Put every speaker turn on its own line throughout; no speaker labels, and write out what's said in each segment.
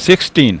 16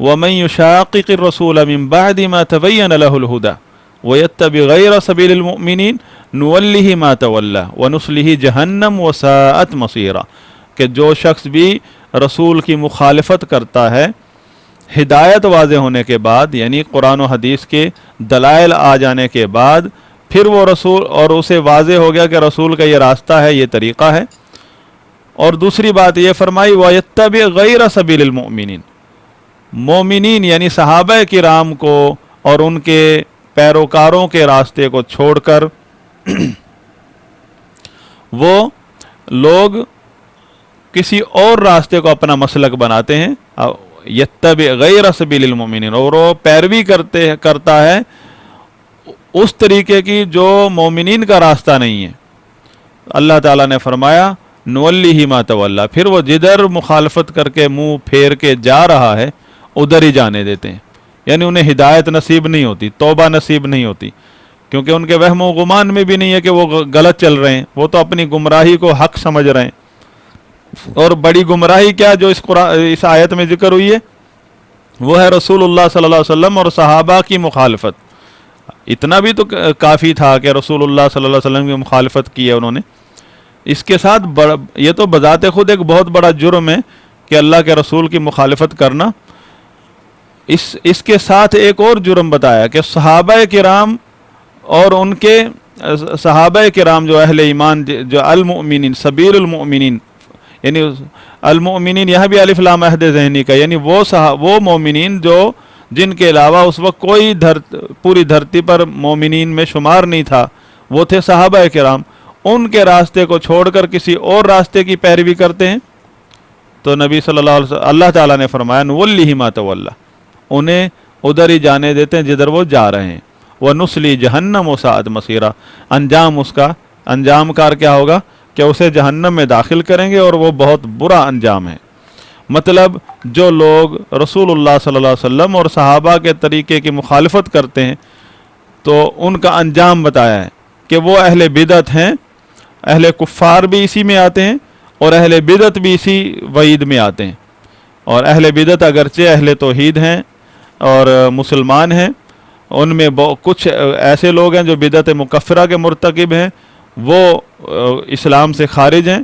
وَمَن يُشَاقِقِ الرَّسُولَ مِن بَعْدِ مَا تَبَيَّنَ لَهُ الْهُدَى وَيَتَّبِعْ غَيْرَ سَبِيلِ الْمُؤْمِنِينَ نُوَلِّهِ مَا تَوَلَّى وَنُصْلِهِ جَهَنَّمَ وَسَاءَتْ مَصِيرًا کہ جو شخص بھی رسول کی مخالفت کرتا ہے ہدایت واضح ہونے کے بعد، یعنی قرآن و حدیث کے دلائل آ جانے کے بعد، پھر وہ رسول اور اسے واضح ہو گیا کہ رسول کا یہ راستہ ہے، یہ طریقہ ہے۔ اور دوسری بات یہ فرمائی وَيَتَّبِعْ غَيْرَ سَبِيلِ الْمُؤْمِنِينَ، مومنین یعنی صحابہ کرام کو اور ان کے پیروکاروں کے راستے کو چھوڑ کر وہ لوگ کسی اور راستے کو اپنا مسلک بناتے ہیں، یتبع غیر سبیل المؤمنین، اور وہ پیروی کرتا ہے اس طریقے کی جو مومنین کا راستہ نہیں ہے۔ اللہ تعالیٰ نے فرمایا نولیہ ما تولی، پھر وہ جدھر مخالفت کر کے منہ پھیر کے جا رہا ہے ادھر ہی جانے دیتے ہیں، یعنی انہیں ہدایت نصیب نہیں ہوتی، توبہ نصیب نہیں ہوتی، کیونکہ ان کے وہم و گمان میں بھی نہیں ہے کہ وہ غلط چل رہے ہیں، وہ تو اپنی گمراہی کو حق سمجھ رہے ہیں۔ اور بڑی گمراہی کیا جو اس آیت میں ذکر ہوئی ہے، وہ ہے رسول اللہ صلی اللہ علیہ وسلم اور صحابہ کی مخالفت۔ اتنا بھی تو کافی تھا کہ رسول اللہ صلی اللہ علیہ وسلم کی مخالفت کی ہے انہوں نے، اس کے ساتھ یہ تو بذات خود ایک بہت بڑا جرم ہے کہ اللہ کے رسول کی مخالفت کرنا۔ اس کے ساتھ ایک اور جرم بتایا کہ صحابہ کرام اور ان کے صحابہ کرام جو اہل ایمان، جو المؤمنین سبیل المؤمنین، یعنی المؤمنین یہاں بھی الف لام عہد ذہنی کا، یعنی وہ مومنین جو جن کے علاوہ اس وقت کوئی پوری دھرتی پر مومنین میں شمار نہیں تھا، وہ تھے صحابہ کرام، ان کے راستے کو چھوڑ کر کسی اور راستے کی پیروی کرتے ہیں تو نبی صلی اللہ علیہ وسلم اللہ تعالیٰ نے فرمایا نولیہ ما تولی، انہیں ادھر ہی جانے دیتے ہیں جدھر وہ جا رہے ہیں۔ وَنُصْلِي جَهَنَّمَ وَسَاءَتْ مَصِيرًا، انجام اس کا انجام کار کیا ہوگا کہ اسے جہنم میں داخل کریں گے، اور وہ بہت برا انجام ہے۔ مطلب جو لوگ رسول اللہ صلی اللہ علیہ وسلم اور صحابہ کے طریقے کی مخالفت کرتے ہیں تو ان کا انجام بتایا ہے کہ وہ اہل بدعت ہیں، اہل کفار بھی اسی میں آتے ہیں اور اہل بدعت بھی اسی وعید میں آتے ہیں۔ اور اہل بدعت اگرچہ اہل توحید ہیں اور مسلمان ہیں، ان میں کچھ ایسے لوگ ہیں جو بدعت مکفرہ کے مرتکب ہیں، وہ اسلام سے خارج ہیں،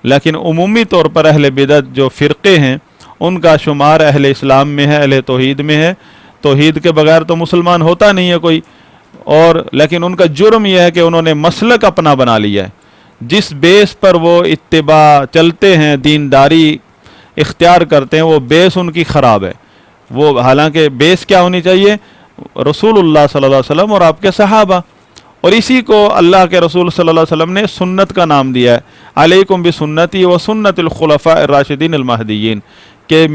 لیکن عمومی طور پر اہل بدعت جو فرقے ہیں ان کا شمار اہل اسلام میں ہے، اہل توحید میں ہے۔ توحید کے بغیر تو مسلمان ہوتا نہیں ہے کوئی، اور لیکن ان کا جرم یہ ہے کہ انہوں نے مسلک اپنا بنا لیا ہے، جس بیس پر وہ اتباع چلتے ہیں، دینداری اختیار کرتے ہیں، وہ بیس ان کی خراب ہے۔ وہ حالانکہ بیس کیا ہونی چاہیے؟ رسول اللہ صلی اللہ علیہ وسلم اور آپ کے صحابہ، اور اسی کو اللہ کے رسول صلی اللہ علیہ وسلم نے سنت کا نام دیا ہے، علیکم بسنتی و سنت الخلفاء الراشدین المہدیین، کہ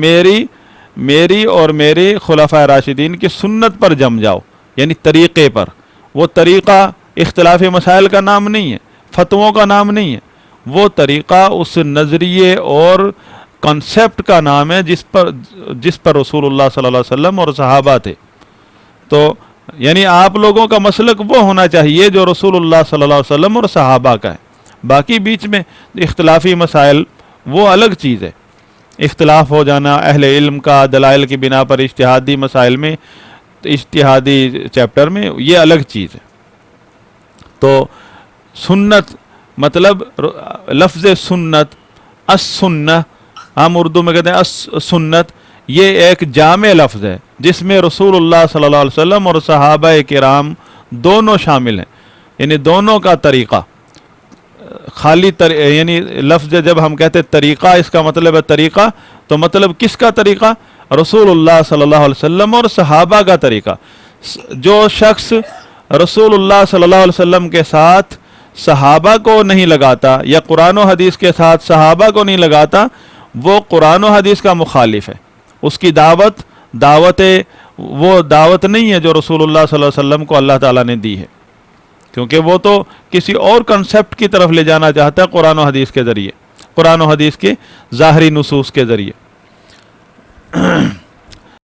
میری اور میرے خلفاء راشدین کی سنت پر جم جاؤ، یعنی طریقے پر۔ وہ طریقہ اختلافی مسائل کا نام نہیں ہے، فتووں کا نام نہیں ہے، وہ طریقہ اس نظریے اور کنسیپٹ کا نام ہے جس پر رسول اللہ صلی اللہ علیہ وسلم اور صحابہ تھے۔ تو یعنی آپ لوگوں کا مسلک وہ ہونا چاہیے جو رسول اللہ صلی اللہ علیہ وسلم اور صحابہ کا ہے۔ باقی بیچ میں اختلافی مسائل وہ الگ چیز ہے، اختلاف ہو جانا اہل علم کا دلائل کی بنا پر اجتہادی مسائل میں، اجتہادی چیپٹر میں، یہ الگ چیز ہے۔ تو سنت مطلب لفظ سنت، السنہ ہم اردو میں کہتے ہیں السنت، یہ ایک جامع لفظ ہے جس میں رسول اللہ صلی اللہ علیہ وسلم اور صحابہ کرام دونوں شامل ہیں، یعنی دونوں کا طریقہ۔ خالی یعنی لفظ جب ہم کہتے ہیں طریقہ، اس کا مطلب ہے طریقہ، تو مطلب کس کا طریقہ؟ رسول اللہ صلی اللہ علیہ وسلم اور صحابہ کا طریقہ۔ جو شخص رسول اللہ صلی اللہ علیہ وسلم کے ساتھ صحابہ کو نہیں لگاتا یا قرآن و حدیث کے ساتھ صحابہ کو نہیں لگاتا، وہ قرآن و حدیث کا مخالف ہے۔ اس کی وہ دعوت نہیں ہے جو رسول اللہ صلی اللہ علیہ وسلم کو اللہ تعالیٰ نے دی ہے، کیونکہ وہ تو کسی اور کنسیپٹ کی طرف لے جانا چاہتا ہے قرآن و حدیث کے ذریعے، قرآن و حدیث کے ظاہری نصوص کے ذریعے۔